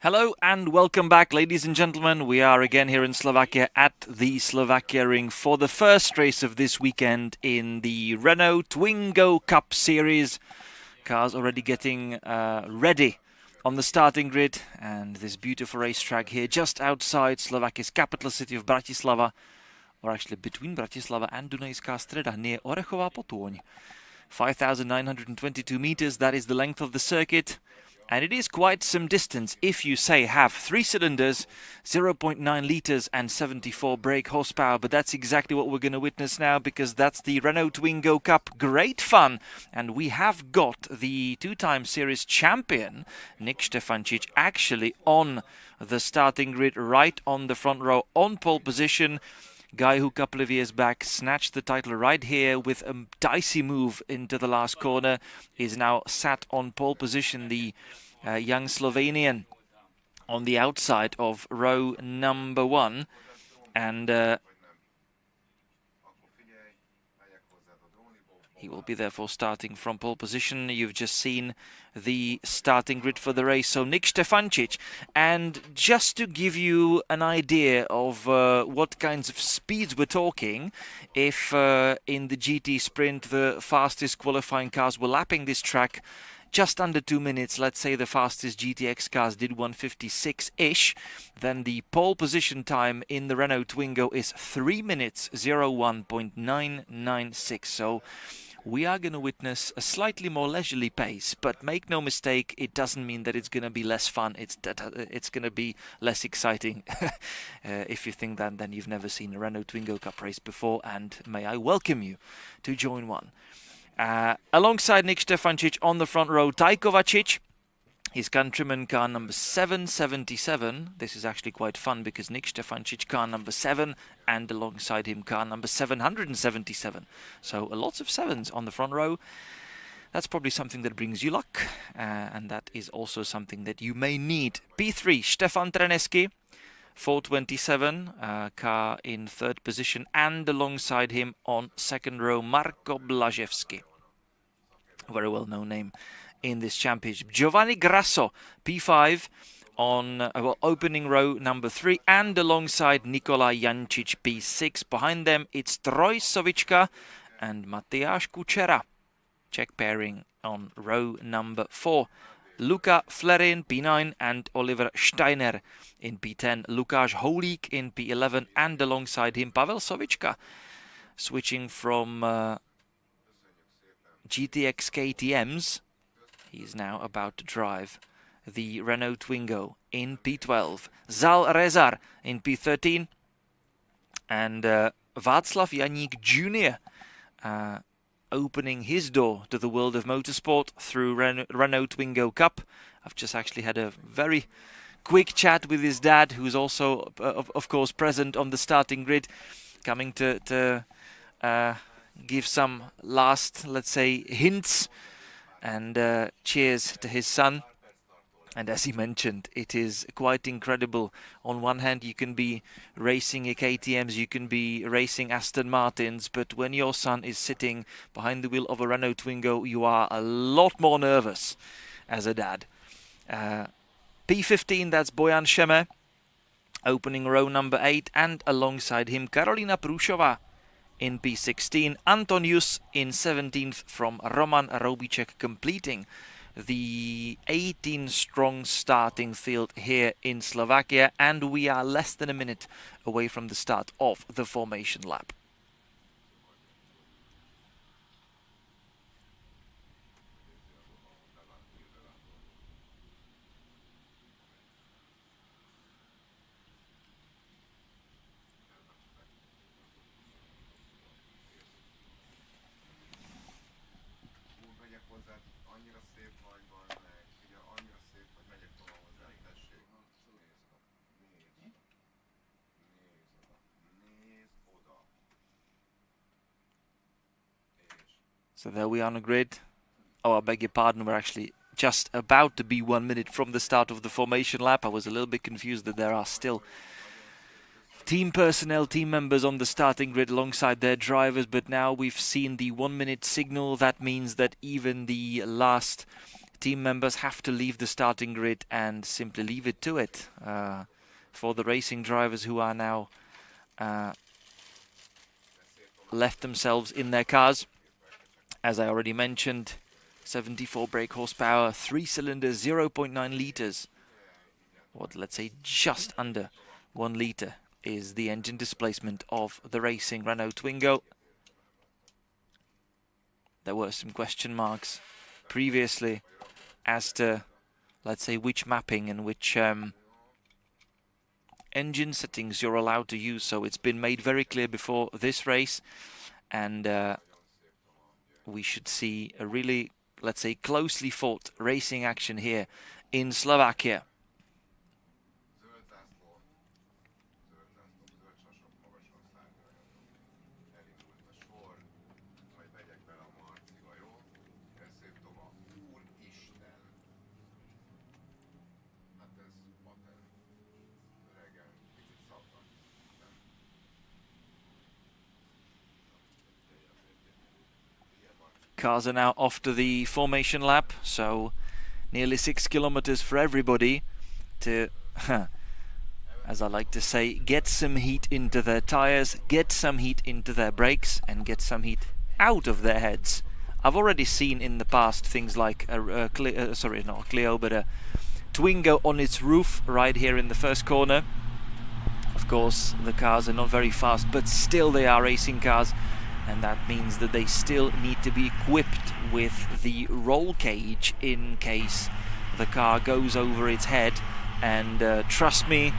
Hello and welcome back, ladies and gentlemen. We are again here in Slovakia at the Slovakia Ring for the first race of this weekend in the Renault Twingo Cup series. Cars already getting ready on the starting grid, and this beautiful racetrack here just outside Slovakia's capital city of Bratislava, or actually between Bratislava and Dunajská Streda near Orechová Potôň. 5,922 meters, that is the length of the circuit. And it is quite some distance if you say have 3 cylinders, 0.9 litres and 74 brake horsepower. But that's exactly what we're going to witness now, because that's the Renault Twingo Cup. Great fun. And we have got the two-time series champion, Nick Stefancic, actually on the starting grid, right on the front row, on pole position. Guy who a couple of years back snatched the title right here with a dicey move into the last corner is now sat on pole position. The young Slovenian on the outside of row number 1, and he will be therefore starting from pole position. You've just seen the starting grid for the race. So Nick Stefancic, and just to give you an idea of what kinds of speeds we're talking, if in the GT Sprint the fastest qualifying cars were lapping this track just under 2 minutes, let's say the fastest GTX cars did 156-ish, then the pole position time in the Renault Twingo is 3 minutes 01.996. So we are going to witness a slightly more leisurely pace, but make no mistake, it doesn't mean that it's going to be less fun. It's going to be less exciting. If you think that, then you've never seen a Renault Twingo Cup race before, and may I welcome you to join one. Alongside Nick Stefancic on the front row, Taj Kovačič, his countryman, car number 777. This is actually quite fun because Nick Stefancic, car number 7, and alongside him, car number 777. So lots of 7s on the front row. That's probably something that brings you luck, and that is also something that you may need. P3, Stefan Treneski, 427, car in third position, and alongside him on second row, Marko Blaževski. Very well-known name in this championship. Giovanni Grasso, P5, on opening row number 3, and alongside Nikola Jancic, P6. Behind them, it's Troj Sovička and Matyáš Kučera, Czech pairing on row number 4. Luka Flerin, P9, and Oliver Steiner in P10. Lukáš Holík in P11, and alongside him, Pavel Sovička, switching from GTX KTMs. He's now about to drive the Renault Twingo in P12. Zal Rezar in P13, and Václav Janík Jr. Opening his door to the world of motorsport through Renault Twingo Cup. I've just actually had a very quick chat with his dad, who's also, of course, present on the starting grid, coming to give some last, let's say, hints and cheers to his son. And as he mentioned, it is quite incredible. On one hand, you can be racing a KTMs, you can be racing Aston Martins, but when your son is sitting behind the wheel of a Renault Twingo, you are a lot more nervous as a dad. P15, that's Bojan Šeme, opening row number 8, and alongside him, Karolina Průšová in P16. Antonius in 17th from Roman Robiček, completing the 18-strong starting field here in Slovakia, and we are less than a minute away from the start of the formation lap. So there we are on the grid. Oh, I beg your pardon, we're actually just about to be 1 minute from the start of the formation lap. I was a little bit confused that there are still team personnel, team members on the starting grid alongside their drivers, but now we've seen the 1 minute signal. That means that even the last team members have to leave the starting grid and simply leave it to it. For the racing drivers who are now left themselves in their cars, as I already mentioned, 74 brake horsepower, 3 cylinders, 0.9 liters. Let's say just under 1 liter is the engine displacement of the racing Renault Twingo. There were some question marks previously as to, let's say, which mapping and which engine settings you're allowed to use. So it's been made very clear before this race, and we should see a really, let's say, closely fought racing action here in Slovakia. Cars are now off to the formation lap, so nearly 6 kilometers for everybody to, as I like to say, get some heat into their tires, get some heat into their brakes, and get some heat out of their heads. I've already seen in the past things like a Twingo on its roof right here in the first corner. Of course, the cars are not very fast, but still they are racing cars. And that means that they still need to be equipped with the roll cage in case the car goes over its head. And trust me,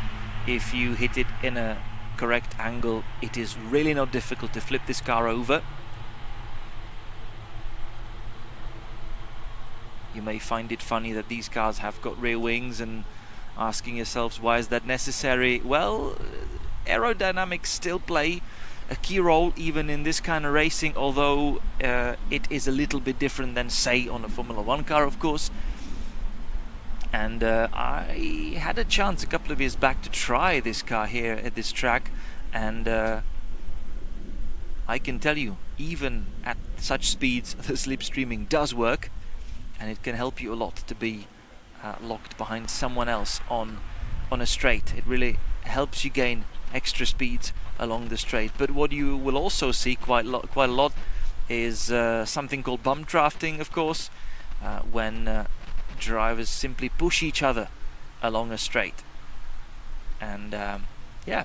if you hit it in a correct angle, it is really not difficult to flip this car over. You may find it funny that these cars have got rear wings and asking yourselves, why is that necessary? Well, aerodynamics still play a key role even in this kind of racing, although it is a little bit different than, say, on a Formula 1 car, of course. And I had a chance a couple of years back to try this car here at this track, and I can tell you, even at such speeds, the slipstreaming does work, and it can help you a lot to be locked behind someone else on a straight. It really helps you gain extra speeds along the straight. But what you will also see quite a lot is something called bump drafting, of course, when drivers simply push each other along a straight. And yeah,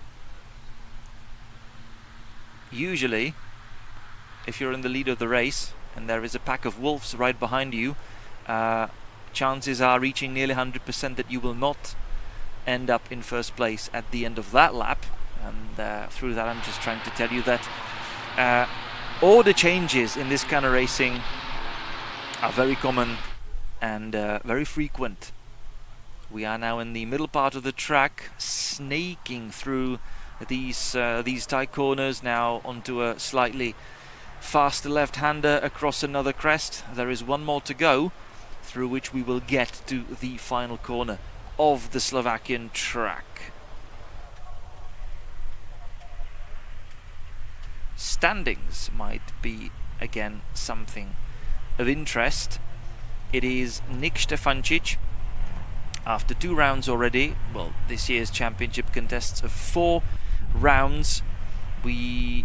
usually if you're in the lead of the race and there is a pack of wolves right behind you, chances are reaching nearly 100% that you will not end up in first place at the end of that lap. And through that, I'm just trying to tell you that order changes in this kind of racing are very common and very frequent. We are now in the middle part of the track, snaking through these tight corners, now onto a slightly faster left-hander across another crest. There is one more to go, through which we will get to the final corner of the Slovakian track. Standings might be again something of interest. It is Nick Stefancic. After 2 rounds already, well, this year's championship consists of 4 rounds. We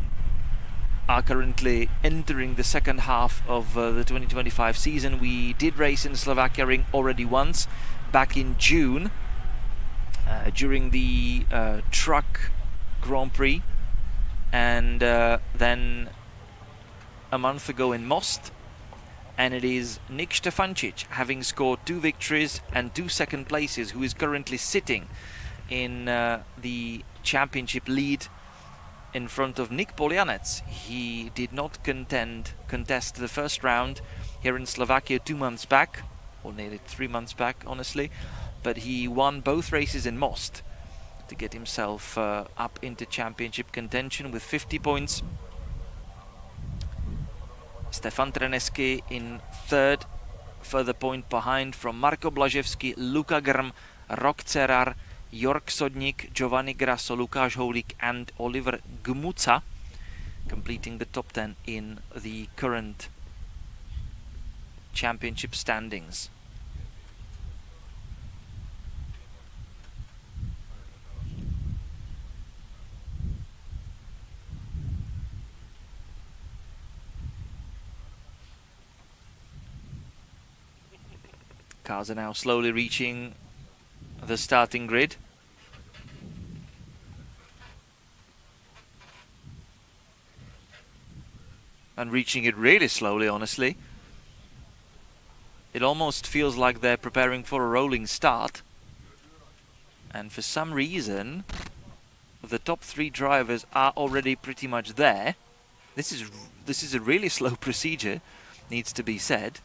are currently entering the second half of the 2025 season. We did race in Slovakia Ring already once, back in June, during the truck Grand Prix, and then a month ago in Most. And it is Nick Stefancic, having scored 2 victories and 2 second places, who is currently sitting in the championship lead in front of Nick Poljanec. He did not contest the first round here in Slovakia 2 months back, or nearly 3 months back, honestly, but he won both races in Most to get himself up into championship contention with 50 points. Stefan Trenesky in third, further point behind from Marko Blaževský, Luka Grm, Rok Cerar, Jorg Sodnik, Giovanni Grasso, Lukáš Holík and Oliver Gmuca, completing the top 10 in the current championship standings. Cars are now slowly reaching the starting grid. And reaching it really slowly, honestly. It almost feels like they're preparing for a rolling start. And for some reason, the top 3 drivers are already pretty much there. This is a really slow procedure, needs to be said.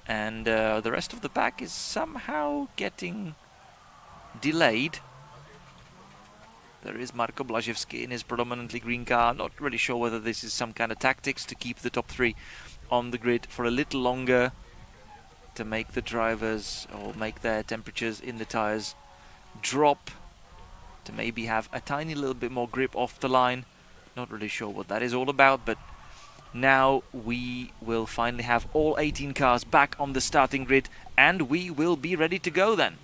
And the rest of the pack is somehow getting delayed. There is Marko Blaževský in his predominantly green car. Not really sure whether this is some kind of tactics to keep the top 3 on the grid for a little longer, to make the drivers or make their temperatures in the tires drop, to maybe have a tiny little bit more grip off the line. Not really sure what that is all about, but now we will finally have all 18 cars back on the starting grid, and we will be ready to go then.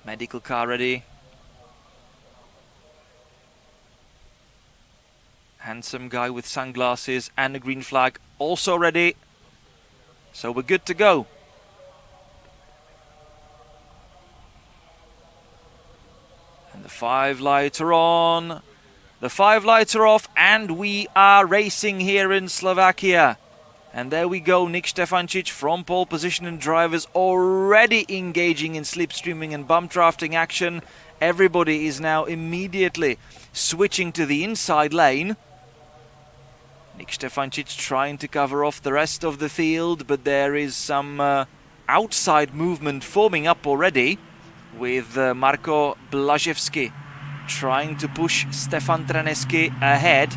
Medical car ready. Handsome guy with sunglasses and a green flag also ready. So we're good to go. And the 5 lights are on. The 5 lights are off, and we are racing here in Slovakia. And there we go, Nick Stefancic from pole position, and drivers already engaging in slipstreaming and bump drafting action. Everybody is now immediately switching to the inside lane. Nick Stefancic trying to cover off the rest of the field, but there is some outside movement forming up already, with Marko Blaževský trying to push Stefan Traneski ahead.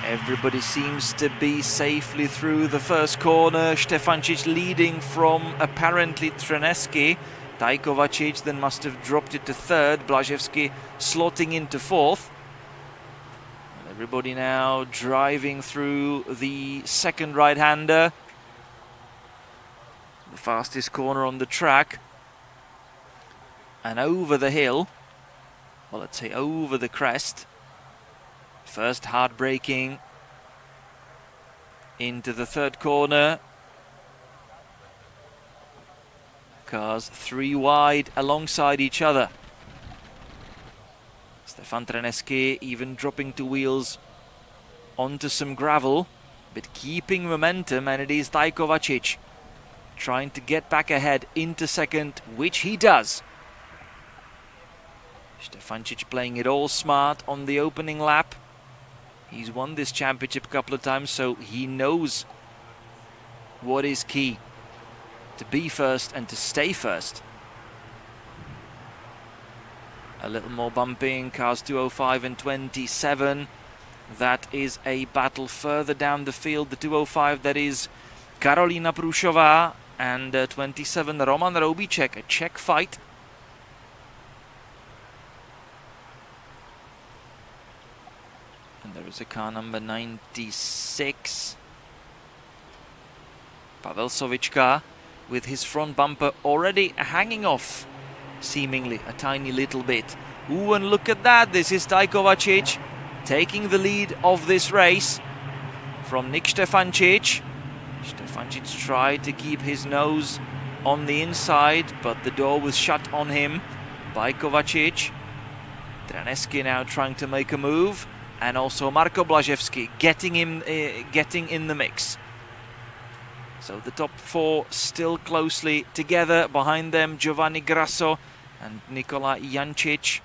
Everybody seems to be safely through the first corner. Stefancic leading from apparently Traneski. Kovačić then must have dropped it to 3rd. Blaževský slotting into 4th. Everybody now driving through the second right-hander. The fastest corner on the track. And over the hill. Well, let's say over the crest. First hard braking into the 3rd corner. Cars 3 wide alongside each other. Stefan Traneski even dropping 2 wheels onto some gravel, but keeping momentum, and it is Kovačić trying to get back ahead into 2nd, which he does. Stefancic playing it all smart on the opening lap. He's won this championship a couple of times, so he knows what is key. To be first and to stay first. A little more bumping, cars 205 and 27. That is a battle further down the field. The 205, that is Karolina Průšová, and 27, Roman Roubíček, a Czech fight. And there is a car number 96. Pavel Sovička with his front bumper already hanging off, seemingly a tiny little bit. Ooh, and look at that, this is Kovačić taking the lead of this race from Nick Stefancic. Stefancic tried to keep his nose on the inside, but the door was shut on him by Kovačić. Traneski now trying to make a move, and also Marko Blaževský getting in the mix. So the top 4 still closely together. Behind them, Giovanni Grasso and Nikola Jancic.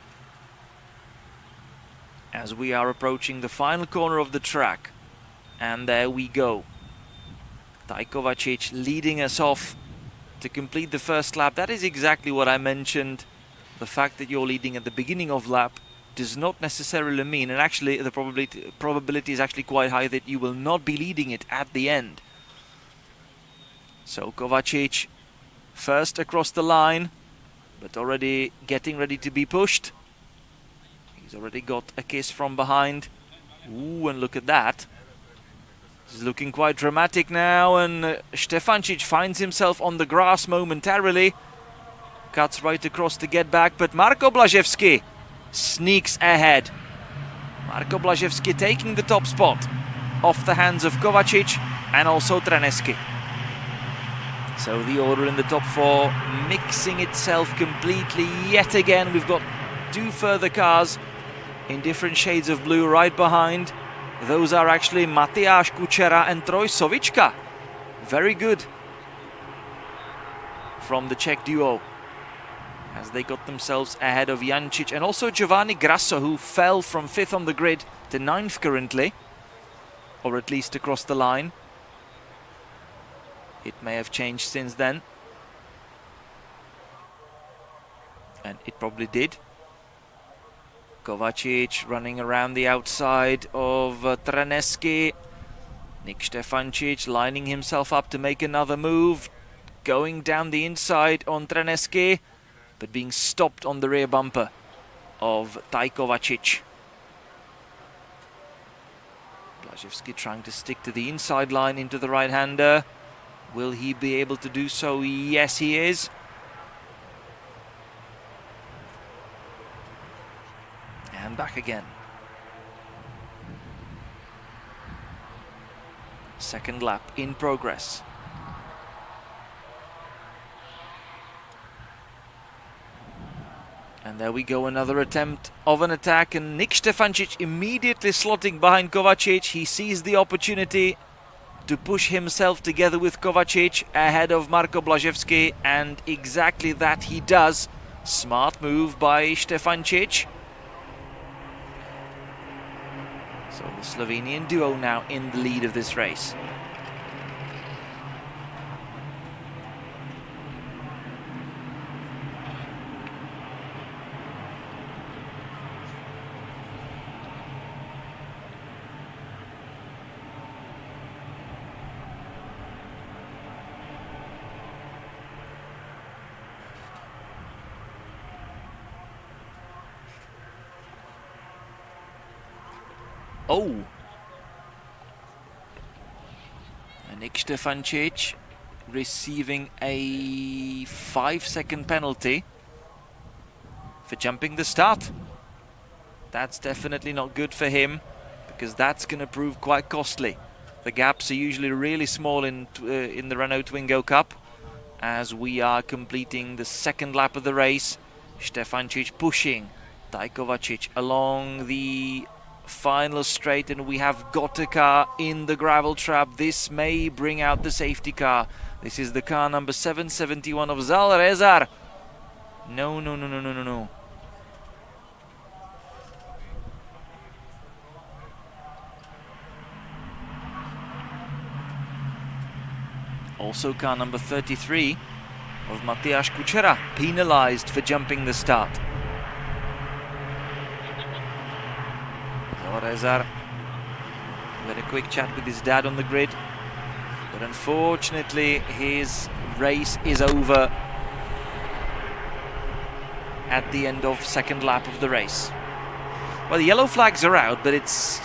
As we are approaching the final corner of the track. And there we go. Kovačić leading us off to complete the first lap. That is exactly what I mentioned. The fact that you're leading at the beginning of lap does not necessarily mean, and actually the probability is actually quite high, that you will not be leading it at the end. So Kovačić first across the line, but already getting ready to be pushed. He's already got a kiss from behind. Ooh, and look at that. It's looking quite dramatic now, and Stefancic finds himself on the grass momentarily. Cuts right across to get back, but Marko Blaževský sneaks ahead. Marko Blaževský taking the top spot off the hands of Kovačič and also Traneski. So the order in the top four mixing itself completely yet again. We've got two further cars in different shades of blue right behind. Those are actually Matyáš Kučera and Troj Sovička. Very good from the Czech duo, as they got themselves ahead of Jancic and also Giovanni Grasso, who fell from 5th on the grid to 9th currently, or at least across the line. It may have changed since then, and it probably did. Kovačič running around the outside of Traneski. Nick Stefancic lining himself up to make another move, going down the inside on Traneski, but being stopped on the rear bumper of Tai Kovačič. Blaževský trying to stick to the inside line into the right-hander. Will he be able to do so? Yes, he is. And back again. Second lap in progress. And there we go, another attempt of an attack, and Nick Stefancic immediately slotting behind Kovačič. He sees the opportunity to push himself together with Kovačič ahead of Marko Blaževský, and exactly that he does. Smart move by Stefancic. So the Slovenian duo now in the lead of this race. Oh! And Nick Stefancic receiving a 5-second penalty for jumping the start. That's definitely not good for him, because that's going to prove quite costly. The gaps are usually really small in the Renault Twingo Cup. As we are completing the second lap of the race, Stefancic pushing Tai Kovačič along the final straight, and we have got a car in the gravel trap. This may bring out the safety car. This is the car number 771 of Zal Rezar. No, no, no, no, no, no, no. Also car number 33 of Matyáš Kučera, penalized for jumping the start. Rezar had a quick chat with his dad on the grid, but unfortunately his race is over at the end of second lap of the race. Well, the yellow flags are out, but it's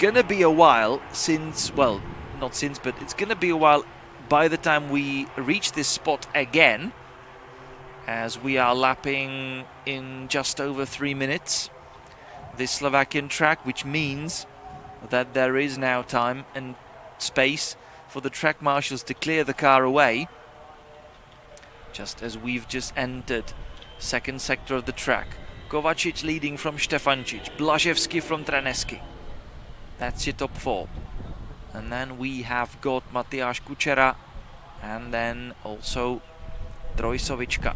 gonna be a while since, well, not since, but it's gonna be a while by the time we reach this spot again, as we are lapping in just over 3 minutes this Slovakian track, which means that there is now time and space for the track marshals to clear the car away, just as we've just entered second sector of the track. Kovačič leading from Stefancic, Blaževský from Traneski. That's your top four. And then we have got Matyáš Kučera and then also Troj Sovička.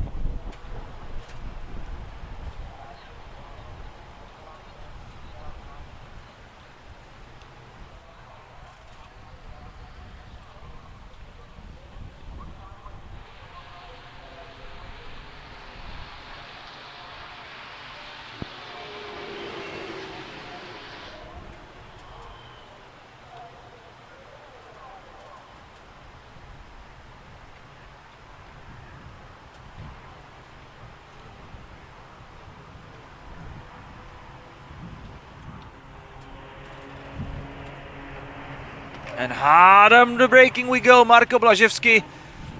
And hard on the braking we go. Marko Blaževský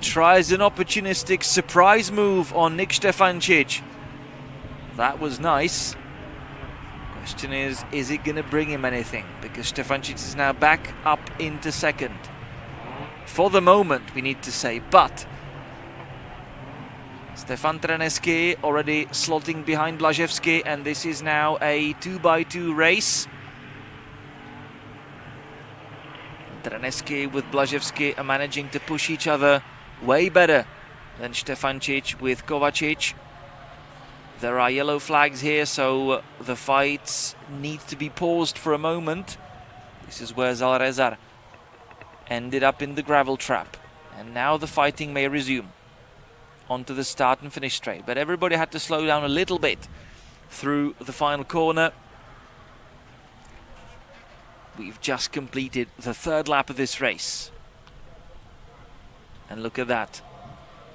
tries an opportunistic surprise move on Nick Stefancic. That was nice. Question is it going to bring him anything? Because Stefancic is now back up into second. For the moment, we need to say, but Stefan Trneský already slotting behind Blaževský, and this is now a 2x2 race. Trneský with Blaževský are managing to push each other way better than Stefancic with Kovačič. There are yellow flags here, so the fights need to be paused for a moment. This is where Zalrezar ended up in the gravel trap, and now the fighting may resume onto the start and finish straight. But everybody had to slow down a little bit through the final corner. We've just completed the third lap of this race. And look at that.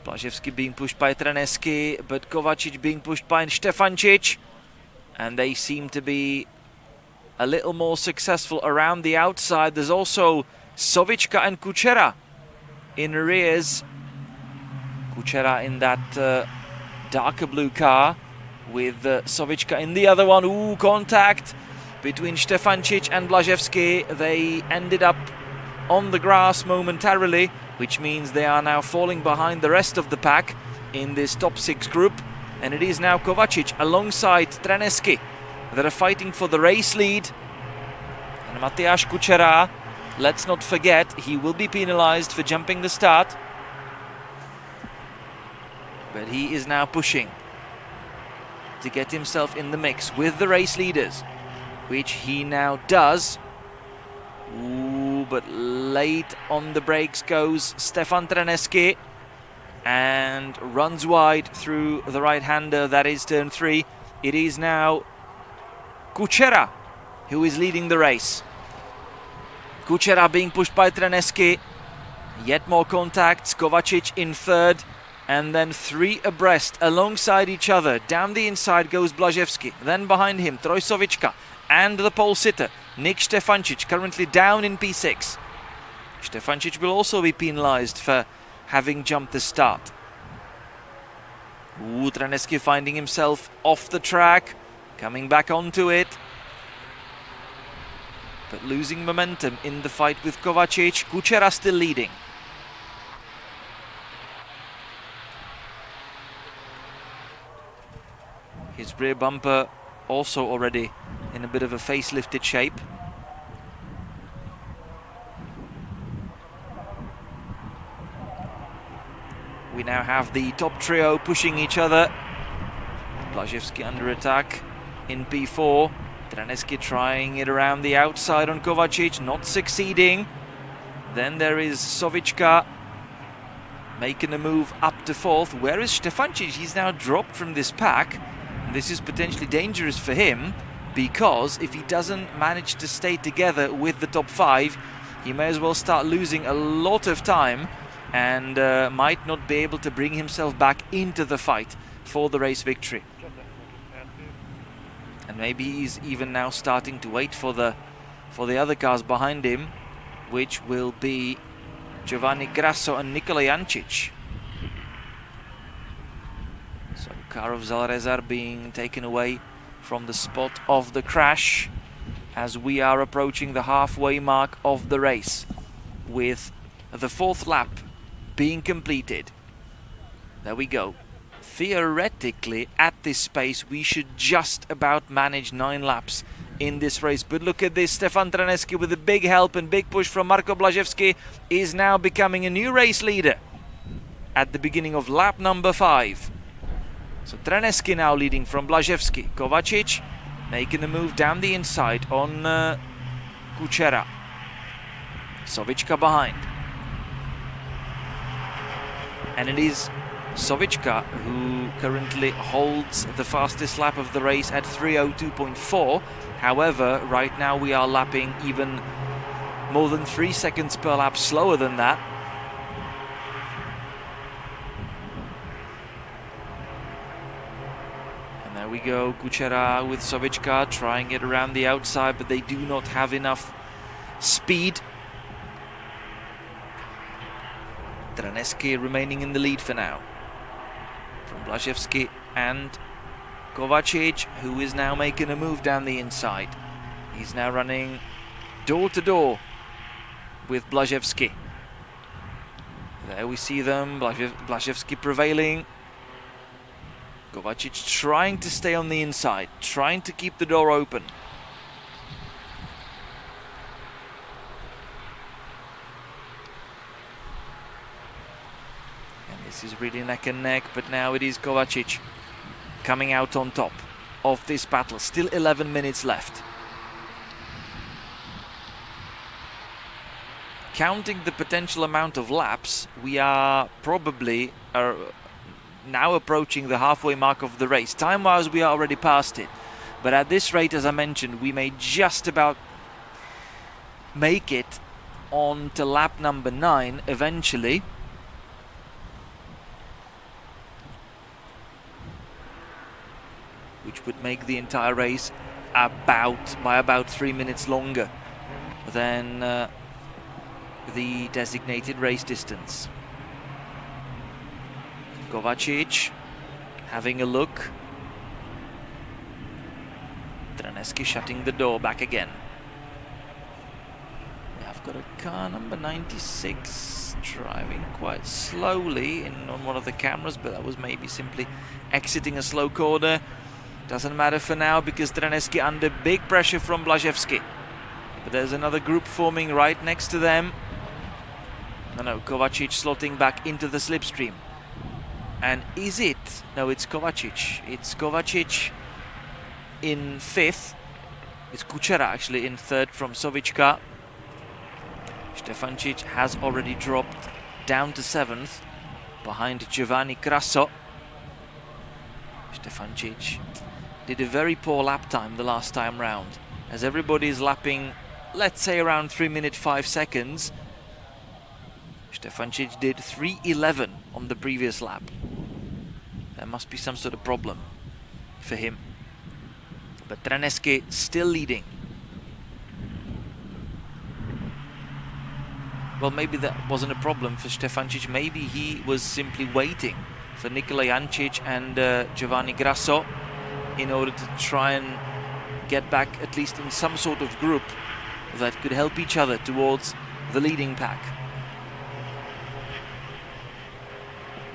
Blaževský being pushed by Trneský, but Kovačič being pushed by Stefancic. And they seem to be a little more successful around the outside. There's also Sovička and Kučera in arrears. Kučera in that darker blue car with Sovička in the other one. Ooh, contact between Stefancic and Blaževský. They ended up on the grass momentarily, which means they are now falling behind the rest of the pack in this top 6 group. And it is now Kovačič alongside Trneský that are fighting for the race lead. And Matyáš Kučera, let's not forget, he will be penalized for jumping the start. But he is now pushing to get himself in the mix with the race leaders, which he now does. Ooh, but late on the brakes goes Stefan Trneský and runs wide through the right-hander. That is turn 3. It is now Kučera who is leading the race. Kučera being pushed by Trneský. Yet more contacts. Kovačič in third. And then 3 abreast alongside each other. Down the inside goes Blaževský. Then behind him Trojsovička and the pole sitter Nick Stefancic, currently down in P6. Stefancic will also be penalized for having jumped the start. Ooh, Trneský finding himself off the track, coming back onto it, but losing momentum in the fight with Kovačič. Kučera still leading. His rear bumper also already in a bit of a facelifted shape. We now have the top trio pushing each other. Blaževský under attack in P4. Trneský trying it around the outside on Kovačič, not succeeding. Then there is Sovička making a move up to 4th. Where is Stefancic? He's now dropped from this pack. This is potentially dangerous for him, because if he doesn't manage to stay together with the top 5, he may as well start losing a lot of time and might not be able to bring himself back into the fight for the race victory. And maybe he's even now starting to wait for the other cars behind him, which will be Giovanni Grasso and Nikola Jancic. So car of Zalrezar being taken away from the spot of the crash as we are approaching the halfway mark of the race, with the 4th lap being completed. There we go. Theoretically, at this pace, we should just about manage 9 laps in this race. But look at this, Stefan Trneský with a big help and big push from Marko Blaževský is now becoming a new race leader at the beginning of lap number 5. So Trneský now leading from Blaževský. Kovačič making the move down the inside on Kučera. Sovička behind. And it is Sovička who currently holds the fastest lap of the race at 3:02.4. However, right now we are lapping even more than 3 seconds per lap slower than that. And there we go, Kučera with Sovička trying it around the outside, but they do not have enough speed Traneski remaining in the lead for now. From Blaževský and Kovacic, who is now making a move down the inside. He's now running door to door with Blaževský. There we see them, Blaževský prevailing. Kovacic trying to stay on the inside, trying to keep the door open. And this is really neck and neck, but now it is Kovacic coming out on top of this battle. Still 11 minutes left. Counting the potential amount of laps, we are probably now approaching the halfway mark of the race. Time-wise, we are already past it. But at this rate, as I mentioned, we may just about make it on to lap number 9 eventually. Which would make the entire race by about 3 minutes longer than the designated race distance. Kovacic having a look. Traneski shutting the door back again. I've got a car number 96 driving quite slowly on one of the cameras, but that was maybe simply exiting a slow corner. Doesn't matter for now because Traneski under big pressure from Blaževský. But there's another group forming right next to them. No, Kovacic slotting back into the slipstream. And is it? No, it's Kovacic. It's Kovacic in 5th. It's Kučera actually in 3rd from Sovička. Štefančič has already dropped down to 7th behind Giovanni Grasso. Štefančič did a very poor lap time the last time round. As everybody is lapping, let's say around 3 minutes 5 seconds, Štefančič did 3:11 on the previous lap. There must be some sort of problem for him. But Traneski still leading. Well, maybe that wasn't a problem for Štefančič. Maybe he was simply waiting for Nikola Jancic and Giovanni Grasso in order to try and get back at least in some sort of group that could help each other towards the leading pack.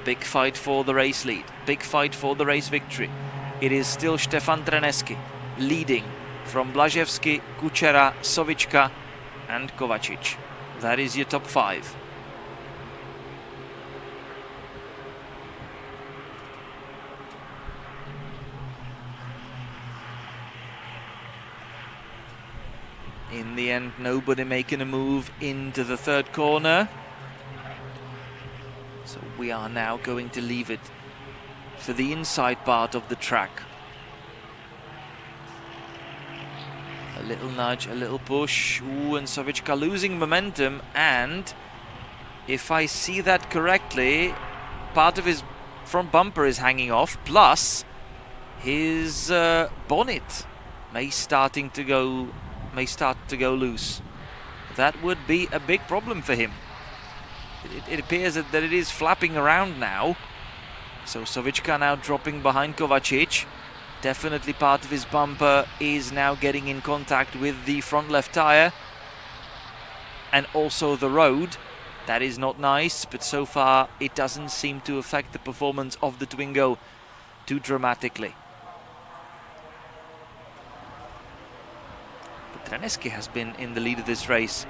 Big fight for the race lead, big fight for the race victory. It is still Štefan Traneski leading from Blaževský, Kučera, Sovička and Kovacic. That is your top 5. In the end, nobody making a move into the 3rd corner. So we are now going to leave it for the inside part of the track. A little nudge, a little push. Ooh, and Sovička losing momentum. And if I see that correctly, part of his front bumper is hanging off. Plus, his bonnet may start to go loose. That would be a big problem for him. It appears that it is flapping around now. So Sovička now dropping behind Kovacic. Definitely part of his bumper is now getting in contact with the front left tire. And also the road. That is not nice, but so far it doesn't seem to affect the performance of the Twingo too dramatically. But Traneski has been in the lead of this race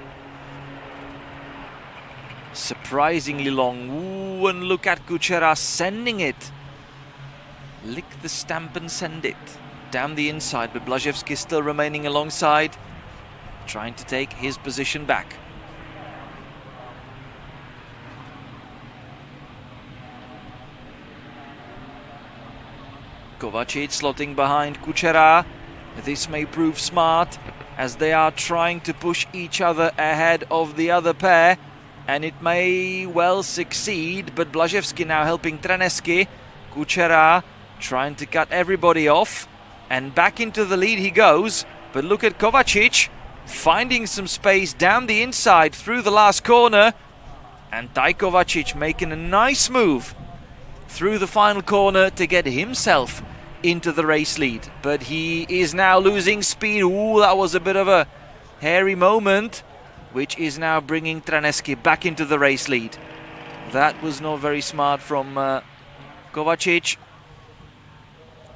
surprisingly long. Ooh, and look at Kučera sending it. Lick the stamp and send it down the inside, but Blaževský still remaining alongside, trying to take his position back. Kovacic slotting behind Kučera. This may prove smart as they are trying to push each other ahead of the other pair, and it may well succeed, but Blaževský now helping Traneski. Kučera trying to cut everybody off, and back into the lead he goes. But look at Kovacic finding some space down the inside through the last corner. And Kovacic making a nice move through the final corner to get himself into the race lead. But he is now losing speed. Ooh, that was a bit of a hairy moment, which is now bringing Traneski back into the race lead. That was not very smart from Kovacic.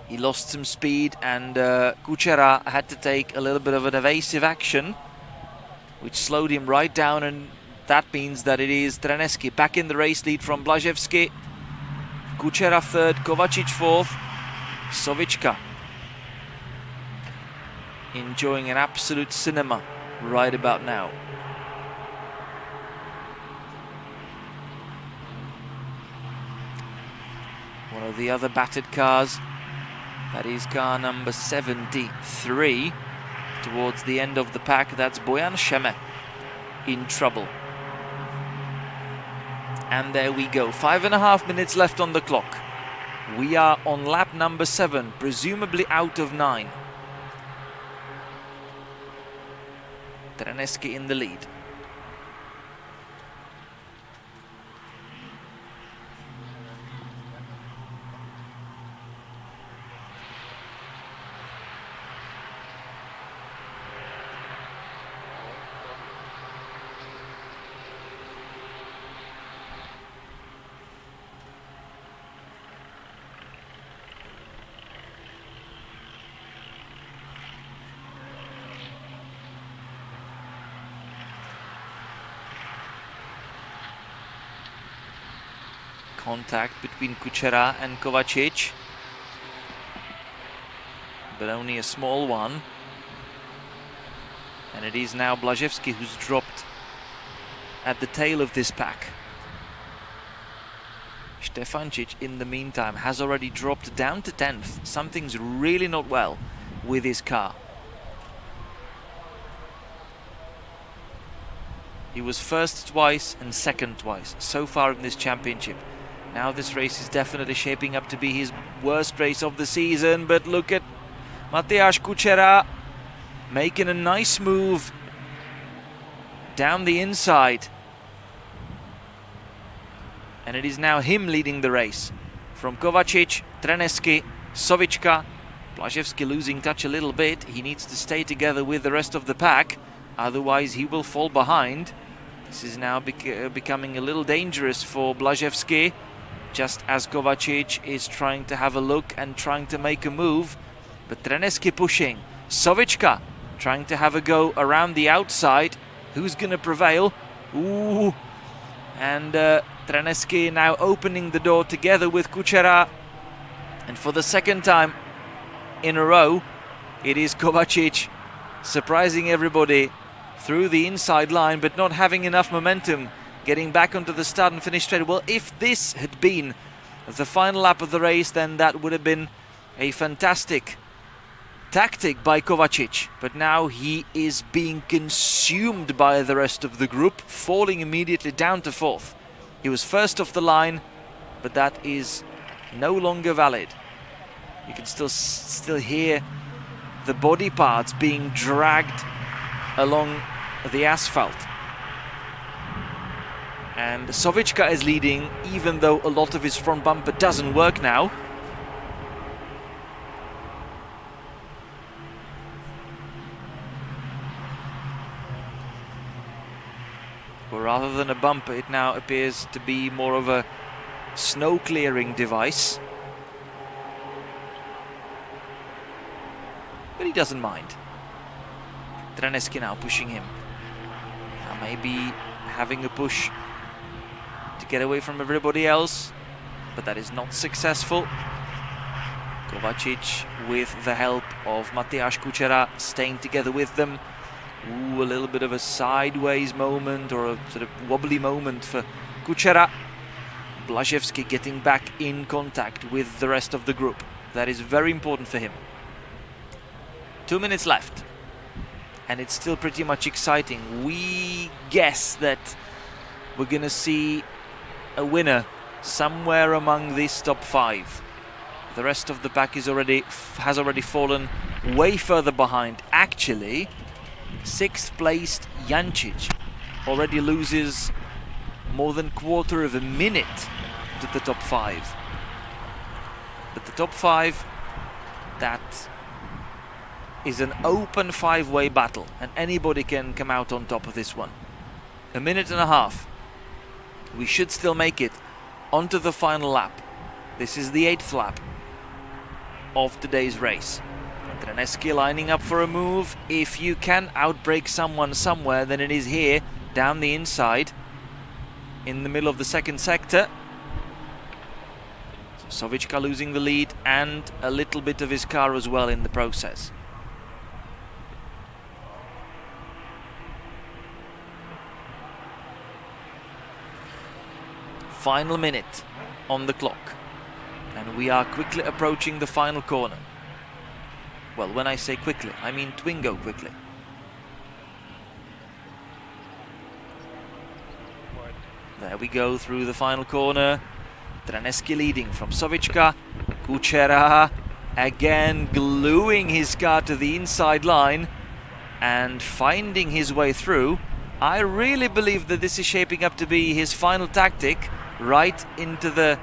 He lost some speed, and Kučera had to take a little bit of an evasive action, which slowed him right down, and that means that it is Traneski back in the race lead from Blaževský. Kučera third, Kovacic fourth, Sovička enjoying an absolute cinema right about now. One of the other battered cars, that is car number 73, towards the end of the pack. That's Bojan Šeme in trouble. And there we go, 5.5 minutes left on the clock. We are on lap number 7, presumably out of 9. Traneski in the lead. Contact between Kučera and Kovacic, but only a small one. And it is now Blaževský who's dropped at the tail of this pack. Štefančič, in the meantime, has already dropped down to 10th. Something's really not well with his car. He was first twice and second twice so far in this championship. Now this race is definitely shaping up to be his worst race of the season, but look at Mateusz Kučera making a nice move down the inside. And it is now him leading the race. From Kovacic, Traneski, Sovička. Blaževský losing touch a little bit. He needs to stay together with the rest of the pack, otherwise he will fall behind. This is now becoming a little dangerous for Blaževský, just as Kovacic is trying to have a look and trying to make a move. But Traneski pushing. Sovička trying to have a go around the outside. Who's going to prevail? Ooh. And Traneski now opening the door together with Kučera. And for the second time in a row, it is Kovacic surprising everybody through the inside line, but not having enough momentum, getting back onto the start and finish straight. Well, if this had been the final lap of the race, then that would have been a fantastic tactic by Kovacic. But now he is being consumed by the rest of the group, falling immediately down to 4th. He was first off the line, but that is no longer valid. You can still hear the body parts being dragged along the asphalt. And Sovička is leading, even though a lot of his front bumper doesn't work now. Or rather than a bumper, it now appears to be more of a snow clearing device. But he doesn't mind. Traneski now pushing him. Now maybe having a push to get away from everybody else, but that is not successful. Kovacic, with the help of Mateusz Kučera, staying together with them. Ooh, a little bit of a sideways moment, or a sort of wobbly moment for Kučera. Blaževský getting back in contact with the rest of the group. That is very important for him. 2 minutes left, and it's still pretty much exciting. We guess that we're gonna see a winner somewhere among this top 5. The rest of the pack has already fallen way further behind. Actually, 6th placed Jancic already loses more than quarter of a minute to the top 5. But the top 5, that is an open 5-way battle, and anybody can come out on top of this one. A minute and a half. We should still make it onto the final lap. This is the 8th lap of today's race. Traneski lining up for a move. If you can outbrake someone somewhere, then it is here, down the inside, in the middle of the second sector. So Sovichka losing the lead and a little bit of his car as well in the process. Final minute on the clock, and we are quickly approaching the final corner. Well, when I say quickly, I mean Twingo quickly. There we go through the final corner. Traneski leading from Sovichka. Kuchera again gluing his car to the inside line and finding his way through. I really believe that this is shaping up to be his final tactic, right into the,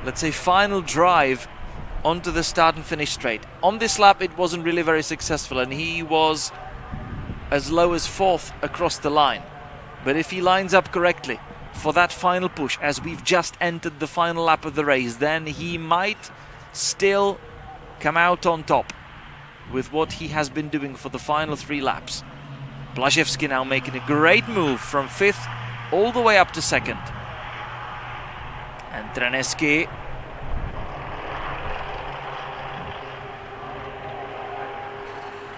let's say, final drive onto the start and finish straight. On this lap it wasn't really very successful, and he was as low as 4th across the line. But if he lines up correctly for that final push, as we've just entered the final lap of the race, then he might still come out on top with what he has been doing for the final 3 laps. Blaževský now making a great move from 5th all the way up to 2nd. And Traneski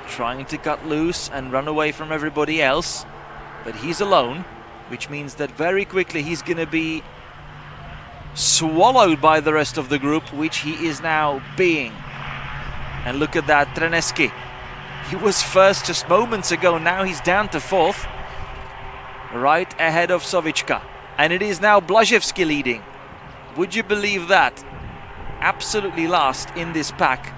trying to cut loose and run away from everybody else, but he's alone, which means that very quickly he's going to be swallowed by the rest of the group, which he is now being. And look at that, Traneski. He was first just moments ago, now he's down to 4th, right ahead of Sovichka. And it is now Blaževský leading. Would you believe that? Absolutely last in this pack,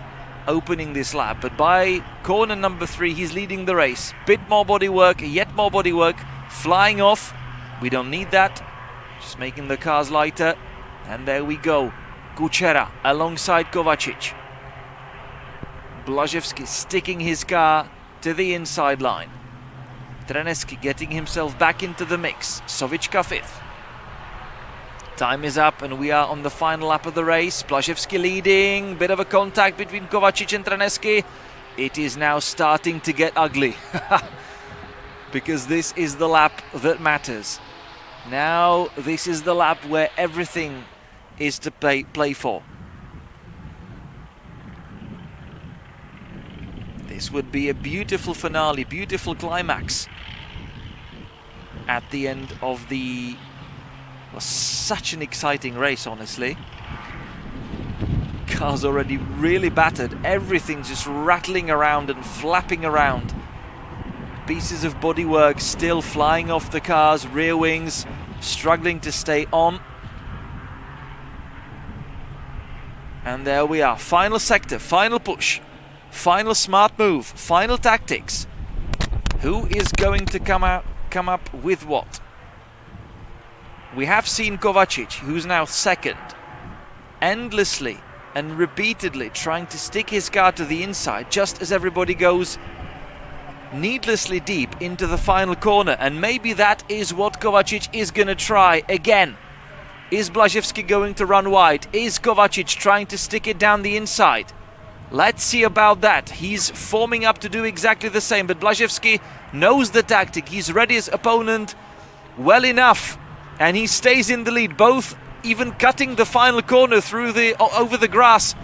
opening this lap. But by corner number 3, he's leading the race. Bit more bodywork, yet more bodywork, flying off. We don't need that. Just making the cars lighter. And there we go. Kuchera alongside Kovačič. Blaževský sticking his car to the inside line. Traneski getting himself back into the mix. Sovichka 5th. Time is up and we are on the final lap of the race. Blaževský leading. Bit of a contact between Kovačič and Traneski. It is now starting to get ugly. Because this is the lap that matters. Now this is the lap where everything is to play for. This would be a beautiful finale, beautiful climax at the end of the... was such an exciting race, honestly. Cars already really battered, everything just rattling around and flapping around. Pieces of bodywork still flying off the cars, rear wings struggling to stay on. And there we are, final sector, final push, final smart move, final tactics. Who is going to come up with what? We have seen Kovačič, who's now 2nd, endlessly and repeatedly trying to stick his car to the inside just as everybody goes needlessly deep into the final corner. And maybe that is what Kovačič is going to try again. Is Blaževský going to run wide? Is Kovačič trying to stick it down the inside? Let's see about that. He's forming up to do exactly the same, but Blaževský knows the tactic. He's read his opponent well enough, and he stays in the lead, both even cutting the final corner through the over the grass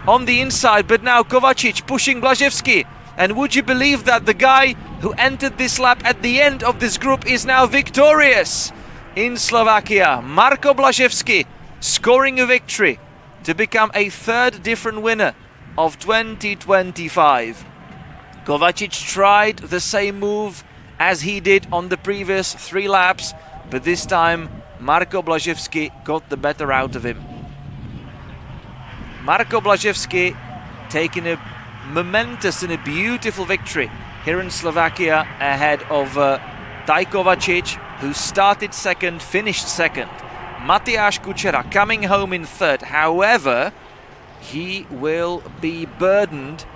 on the inside. But now Kovačič pushing Blaževský. And would you believe that the guy who entered this lap at the end of this group is now victorious in Slovakia? Marko Blaževský scoring a victory to become a 3rd different winner of 2025. Kovačič tried the same move as he did on the previous 3 laps, but this time Marko Blaževský got the better out of him. Marko Blaževský taking a momentous and a beautiful victory here in Slovakia ahead of Kovačič. who started second, finished second. Matyáš Kučera coming home in third. However, he will be burdened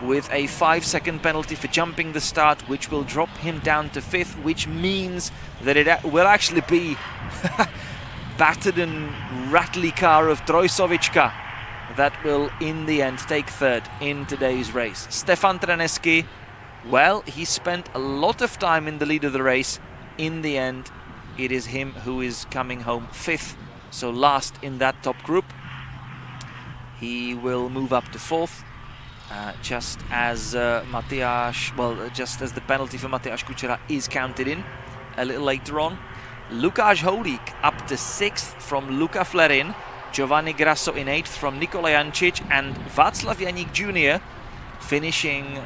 with a 5-second penalty for jumping the start, which will drop him down to fifth, which means that it will actually be battered and rattly car of Trojsovička that will in the end take third in today's race. Stefan Trenecký, well, he spent a lot of time in the lead of the race. In the end, it is him who is coming home fifth, so last in that top group. He will move up to fourth, just as just as the penalty for Matyáš Kučera is counted in a little later on. Lukáš Holík up to sixth from Luca Flerin, Giovanni Grasso in eighth from Nikola Jančič, and Václav Janík Jr. finishing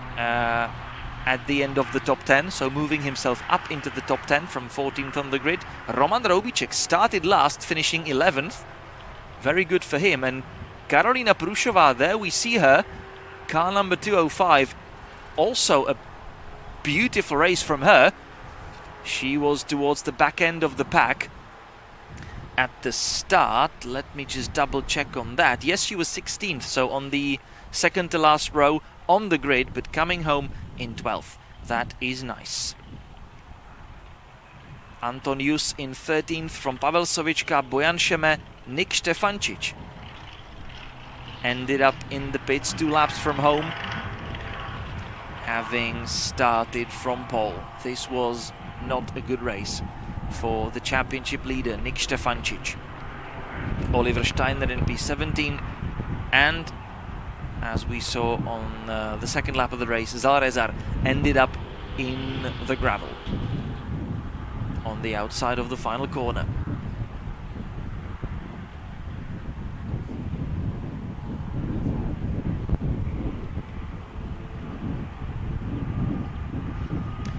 at the end of the top 10, so moving himself up into the top 10 from 14th on the grid. Roman Roubíček started last, finishing 11th. Very good for him. And Karolina Průšová, there we see her, car number 205. Also a beautiful race from her. She was towards the back end of the pack at the start. Let me just double check on that. Yes, she was 16th, so on the second to last row on the grid, but coming home in 12th. That is nice. Anton Jus in 13th from Pavel Sovička, Bojan Šeme, Nick Stefančič ended up in the pits 2 laps from home, having started from pole. This was not a good race for the championship leader, Nick Stefančič. Oliver Steiner in P17, and as we saw on the second lap of the race, Zalrezar ended up in the gravel on the outside of the final corner.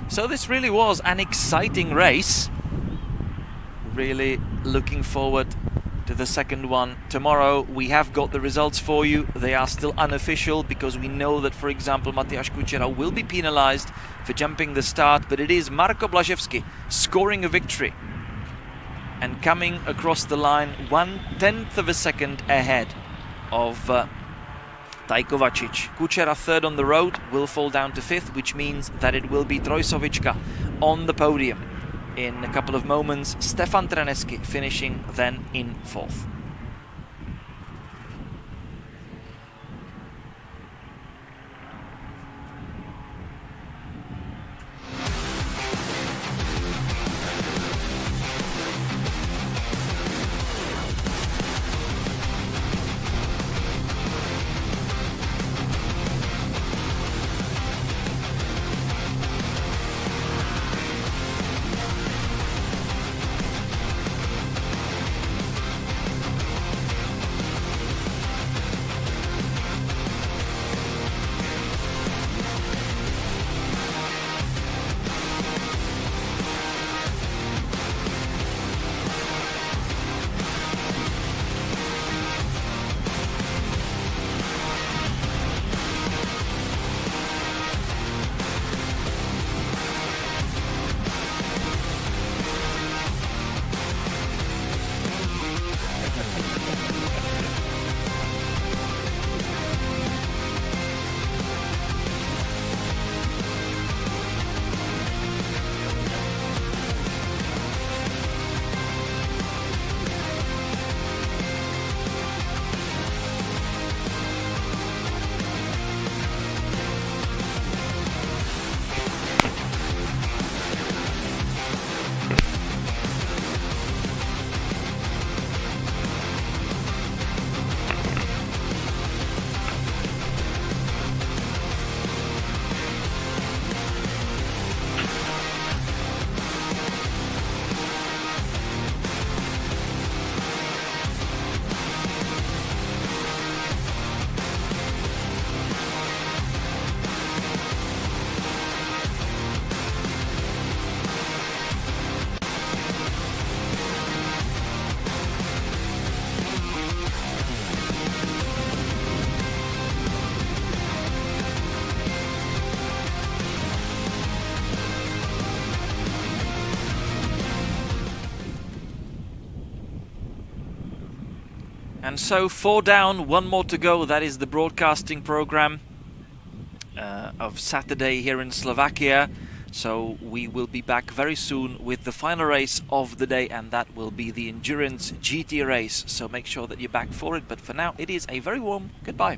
So this really was an exciting race. Really looking forward to the second one tomorrow. We have got the results for you. They are still unofficial because we know that, for example, Matyáš Kučera will be penalized for jumping the start, but it is Marko Blaževský scoring a victory and coming across the line 1/10 of a second ahead of Tajko Vačič. Kučera third on the road will fall down to fifth, which means that it will be Trojsovička on the podium in a couple of moments. Stefan Trenecký finishing then in fourth. And so 4 down, 1 more to go. That is the broadcasting program of Saturday here in Slovakia. So we will be back very soon with the final race of the day, and that will be the Endurance GT race. So make sure that you're back for it. But for now, it is a very warm goodbye.